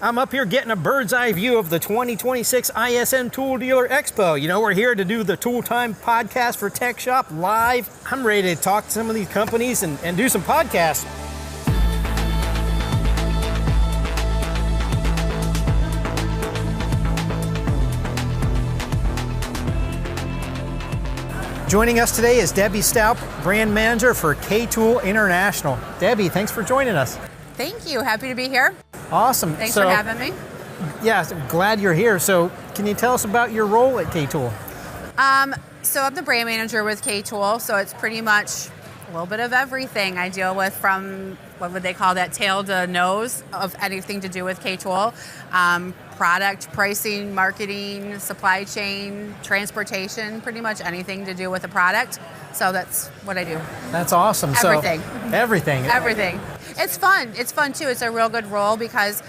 I'm up here getting a bird's eye view of the 2026 ISN Tool Dealer Expo. You know, we're here to do the Tool Time podcast for TechShop live. I'm ready to talk to some of these companies and do some podcasts. Joining us today is Debbie Staup, brand manager for K-Tool International. Debbie, thanks for joining us. Thank you. Happy to be here. Awesome. Thanks for having me. Yeah, glad you're here. So can you tell us about your role at K-Tool? So I'm the brand manager with K-Tool, so it's pretty much a little bit of everything I deal with, from what would they call that, tail to nose of anything to do with K-Tool. Product, pricing, marketing, supply chain, transportation, pretty much anything to do with a product. So that's what I do. That's awesome. Everything. So, everything. Everything. It's fun. It's fun too. It's a real good role because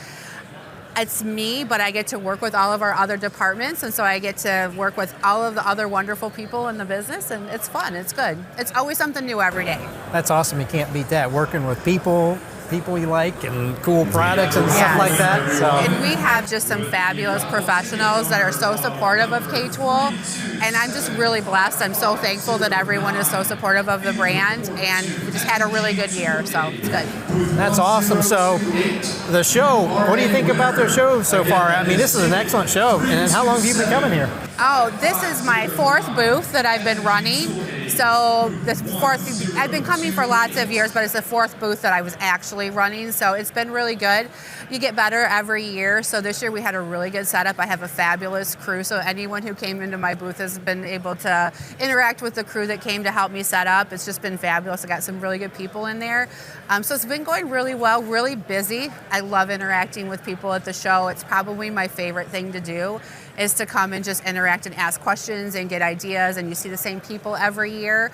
it's me, but I get to work with all of our other departments, and so I get to work with all of the other wonderful people in the business, and it's fun. It's good. It's always something new every day. That's awesome. You can't beat that. Working with people you like, and cool products and stuff like that. So. And we have just some fabulous professionals that are so supportive of K-Tool, and I'm just really blessed. I'm so thankful that everyone is so supportive of the brand, and we just had a really good year, so it's good. That's awesome. So the show, what do you think about the show so far? I mean, this is an excellent show. And how long have you been coming here? Oh, this is my fourth booth that I've been running. So I've been coming for lots of years, but it's the fourth booth that I was actually running. So it's been really good. You get better every year. So this year we had a really good setup. I have a fabulous crew. So anyone who came into my booth has been able to interact with the crew that came to help me set up. It's just been fabulous. I got some really good people in there. So it's been going really well, really busy. I love interacting with people at the show. It's probably my favorite thing to do, is to come and just interact and ask questions and get ideas, and you see the same people every year.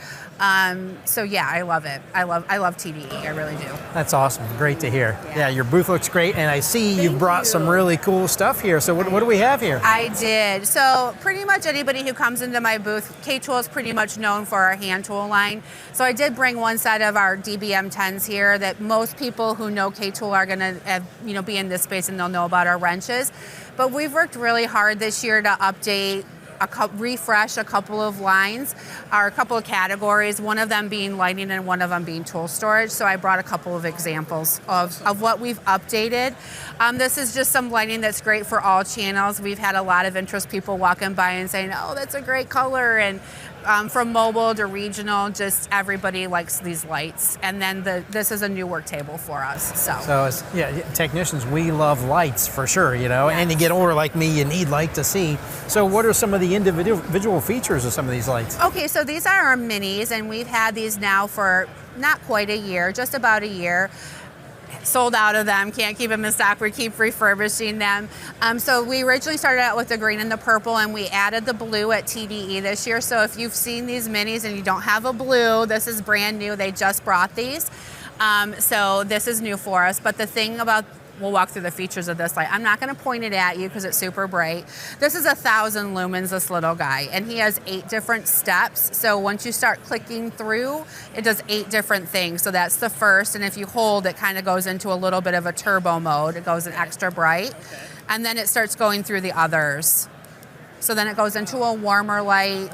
So yeah, I love it. I love TDE, I really do. That's awesome, great to hear. Yeah, your booth looks great, and I see you've brought some really cool stuff here. So what do we have here? I did. So pretty much anybody who comes into my booth, K-Tool is pretty much known for our hand tool line. So I did bring one set of our DBM 10s here that most people who know K-Tool are gonna be in this space, and they'll know about our wrenches. But we've worked really hard this year to update, refresh a couple of lines, or a couple of categories, one of them being lighting and one of them being tool storage. So I brought a couple of examples of what we've updated. This is just some lighting that's great for all channels. We've had a lot of interest, people walking by and saying, oh, that's a great color. And from mobile to regional, just everybody likes these lights. And then this is a new work table for us. So it's, technicians, we love lights for sure, Yes. And you get older like me, you need light to see. So what are some of the individual features of some of these lights? Okay, so these are our minis, and we've had these now for not quite a year, just about a year. Sold out of them, can't keep them in stock, we keep refurbishing them. So we originally started out with the green and the purple, and we added the blue at TDE this year. So if you've seen these minis and you don't have a blue, this is brand new, they just brought these. So this is new for us, but the thing about, we'll walk through the features of this light. I'm not going to point it at you because it's super bright. This is 1,000 lumens, this little guy, and he has 8 different steps. So once you start clicking through, it does 8 different things. So that's the first, and if you hold, it kind of goes into a little bit of a turbo mode. It goes in extra bright, and then it starts going through the others. So then it goes into a warmer light.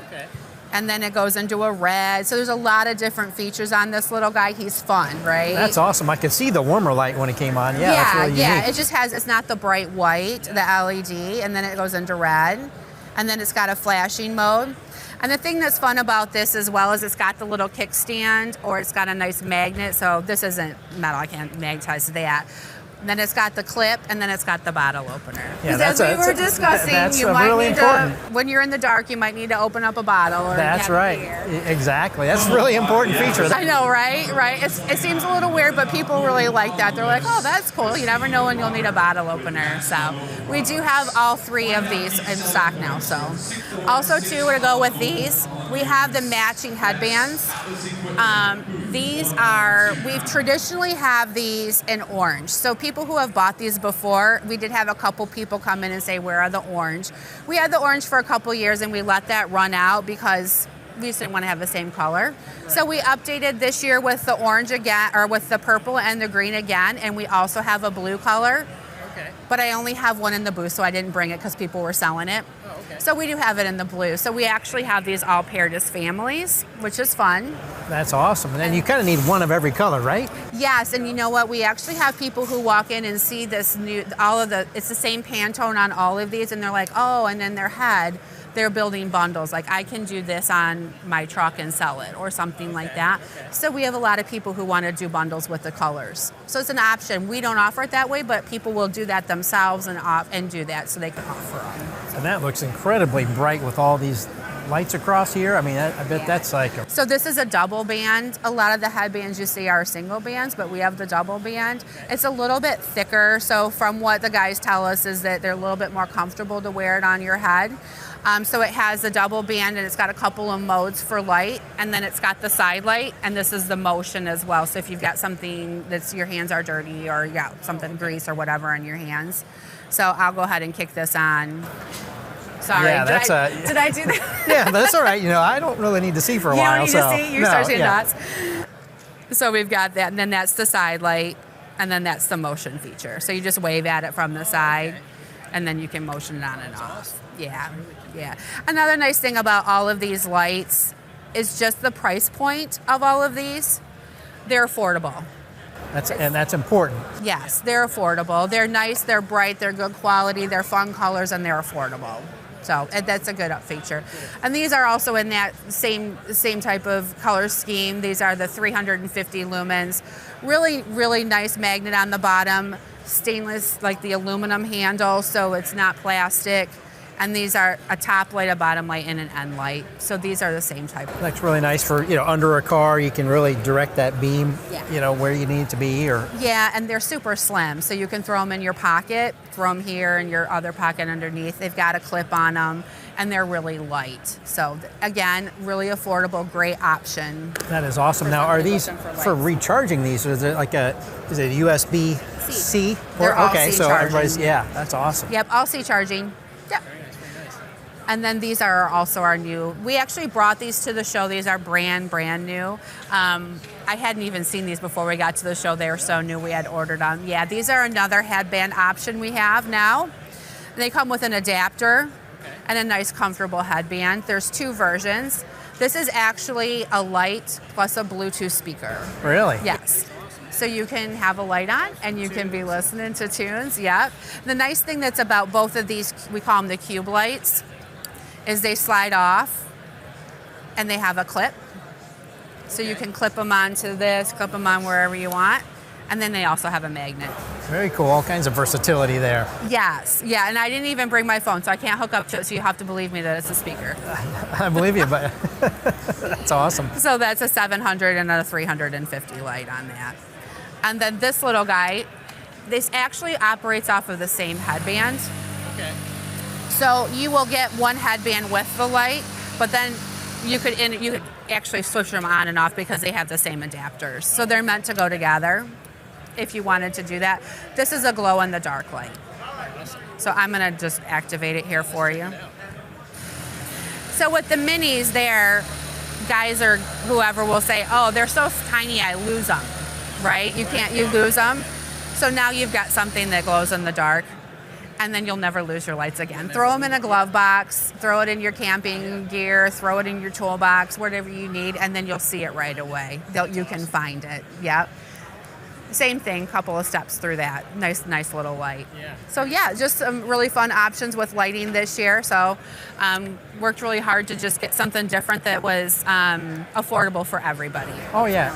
And then it goes into a red. So there's a lot of different features on this little guy. He's fun, right? That's awesome. I could see the warmer light when it came on. Yeah, that's really unique. It just has, it's not the bright white, the LED, and then it goes into red. And then it's got a flashing mode. And the thing that's fun about this as well is it's got the little kickstand, or it's got a nice magnet. So this isn't metal, I can't magnetize that. Then it's got the clip, and then it's got the bottle opener. Yeah, as we were discussing, you might really need important. when you're in the dark, you might need to open up a bottle. Or that's right. Exactly. That's a really important feature. I know, right? Right. It seems a little weird, but people really like that. They're like, oh, that's cool. You never know when you'll need a bottle opener. So we do have all 3 of these in stock now. So also, too, to go with these, we have the matching headbands. We've traditionally have these in orange. So people who have bought these before, we did have a couple people come in and say, where are the orange? We had the orange for a couple years, and we let that run out because we just didn't want to have the same color. So we updated this year with the orange again, or with the purple and the green again, and we also have a blue color. Okay. But I only have one in the booth, so I didn't bring it because people were selling it. Oh, okay. So we do have it in the blue. So we actually have these all paired as families, which is fun. That's awesome. And then you kind of need one of every color, right? Yes, and you know what? We actually have people who walk in and see this new, it's the same Pantone on all of these, and they're like, oh, and in their head, they're building bundles. Like, I can do this on my truck and sell it or something like that. Okay. So we have a lot of people who want to do bundles with the colors. So it's an option. We don't offer it that way, but people will do that themselves and do that so they can offer them. And that looks incredibly bright with all these lights across here. I mean, I bet that's like So this is a double band. A lot of the headbands you see are single bands, but we have the double band. It's a little bit thicker. So from what the guys tell us is that they're a little bit more comfortable to wear it on your head. So it has a double band, and it's got a couple of modes for light, and then it's got the side light, and this is the motion as well. So if you've got something that's your hands are dirty, or you got something grease or whatever on your hands. So I'll go ahead and kick this on. Sorry, yeah, did I do that? Yeah, that's all right. You know, I don't really need to see for a while. You don't need to see. You start seeing dots. Yeah. So we've got that, and then that's the side light, and then that's the motion feature. So you just wave at it from the side, and then you can motion it on and off. Yeah, yeah. Another nice thing about all of these lights is just the price point of all of these. They're affordable. That's important. Yes, they're affordable. They're nice, they're bright, they're good quality, they're fun colors, and they're affordable. So that's a good feature. And these are also in that same type of color scheme. These are the 350 lumens. Really, really nice magnet on the bottom. Stainless, like the aluminum handle, so it's not plastic. And these are a top light, a bottom light, and an end light. So these are the same type. That's really nice for, under a car. You can really direct that beam, Yeah. Where you need it to be. Yeah, and they're super slim. So you can throw them in your pocket, throw them here in your other pocket underneath. They've got a clip on them, and they're really light. So again, really affordable, great option. That is awesome. Now, are these for recharging these? Or is it like is it USB-C? They're all okay, C so charging. everybody's, that's awesome. Yep, all C charging. Yep. And then these are also our new. We actually brought these to the show. These are brand new. I hadn't even seen these before we got to the show. They were so new, we had ordered them. Yeah, these are another headband option we have now. They come with an adapter and a nice comfortable headband. There's two versions. This is actually a light plus a Bluetooth speaker. Really? Yes. So you can have a light on and you can be listening to tunes. Yep. The nice thing that's about both of these, we call them the cube lights, is they slide off and they have a clip. So you can clip them onto this, clip them on wherever you want. And then they also have a magnet. Very cool. All kinds of versatility there. Yes. Yeah. And I didn't even bring my phone, so I can't hook up to it. So you have to believe me that it's a speaker. I believe you, but that's awesome. So that's a 700 and a 350 light on that. And then this little guy, this actually operates off of the same headband. Okay. So you will get one headband with the light, but then you could actually switch them on and off because they have the same adapters. So they're meant to go together if you wanted to do that. This is a glow-in-the-dark light. So I'm going to just activate it here for you. So with the minis there, guys or whoever will say, oh, they're so tiny I lose them, right? You lose them. So now you've got something that glows in the dark. And then you'll never lose your lights again. Throw them in a glove box, throw it in your camping gear, throw it in your toolbox, whatever you need, and then you'll see it right away. You can find it. Yep. Same thing, couple of steps through that. Nice little light. Yeah. So yeah, just some really fun options with lighting this year. So worked really hard to just get something different that was affordable for everybody. Oh yeah,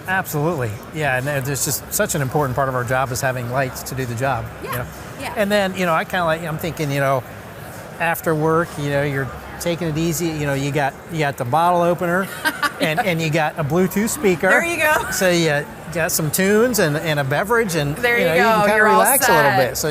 absolutely. Yeah, and there's just such an important part of our job is having lights to do the job. Yeah. Yeah. And then, I kind of I'm thinking, after work, you're taking it easy. You got the bottle opener and you got a Bluetooth speaker. There you go. So you got some tunes and a beverage, and there you go. You can kind of You're relax a little bit. So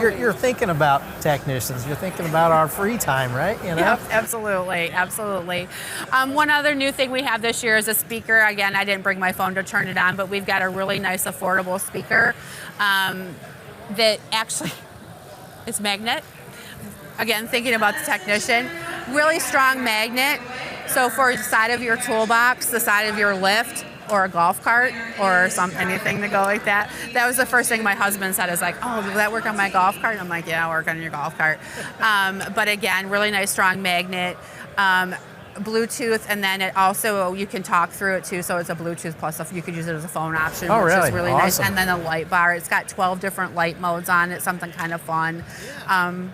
you're thinking about technicians. You're thinking about our free time, right? Yep, absolutely. One other new thing we have this year is a speaker. Again, I didn't bring my phone to turn it on, but we've got a really nice affordable speaker that actually is magnet. Again, thinking about the technician, really strong magnet. So for the side of your toolbox, the side of your lift, or a golf cart or anything to go like that. That was the first thing my husband said, is like, oh, will that work on my golf cart? I'm like, yeah, I'll work on your golf cart. But again, really nice strong magnet. Bluetooth, and then it also, you can talk through it too, so it's a Bluetooth plus you could use it as a phone option, which is really nice. And then a light bar. It's got 12 different light modes on it, something kind of fun.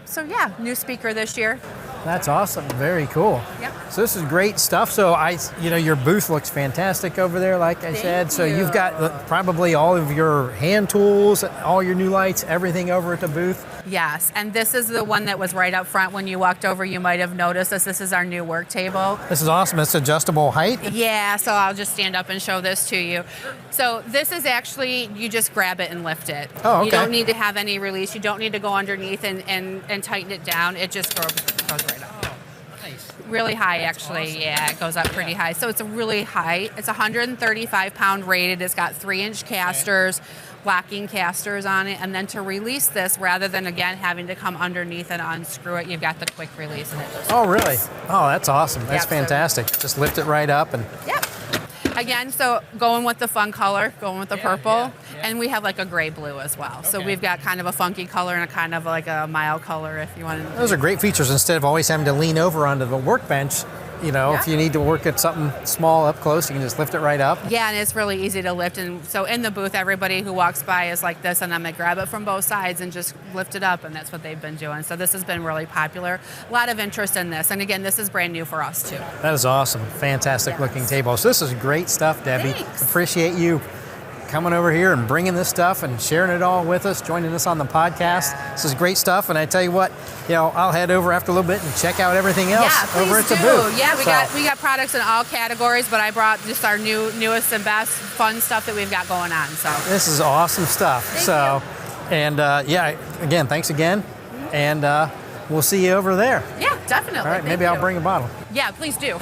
So yeah, new speaker this year. That's awesome. Very cool. Yep. So this is great stuff. So your booth looks fantastic over there, like I said. So you've got probably all of your hand tools, all your new lights, everything over at the booth. Yes, and this is the one that was right up front when you walked over. You might have noticed this. This is our new work table. This is awesome. It's adjustable height. Yeah, so I'll just stand up and show this to you. So this is actually, you just grab it and lift it. Oh, okay. You don't need to have any release. You don't need to go underneath and tighten it down. It just goes right up. Oh, nice. Really high, actually. Awesome. Yeah, it goes up pretty high. So it's a really high. It's 135 pound rated. It's got 3-inch casters. Locking casters on it, and then to release this, rather than again having to come underneath and unscrew it, you've got the quick release in it. Oh, really? Oh, that's awesome. That's Yep, fantastic. Just lift it right up and. Yep. Again, so going with the fun color, going with the purple, and we have like a gray blue as well. So we've got kind of a funky color and a kind of like a mild color, if you want to. Those are great features. Instead of always having to lean over onto the workbench, if you need to work at something small up close, you can just lift it right up. Yeah, and it's really easy to lift. And so in the booth, everybody who walks by is like this, and I'm going to grab it from both sides and just lift it up, and that's what they've been doing. So this has been really popular. A lot of interest in this. And again, this is brand new for us too. That is awesome. Fantastic looking table. So this is great stuff, Debbie. Thanks. Appreciate you coming over here and bringing this stuff and sharing it all with us, joining us on the podcast. This is great stuff, and I tell you what, I'll head over after a little bit and check out everything else over at the booth. Yeah, we got products in all categories, but I brought just our newest and best fun stuff that we've got going on. So this is awesome stuff. Thank you. And again, thanks again, and we'll see you over there. Yeah, definitely. All right, maybe I'll bring a bottle. Yeah, please do.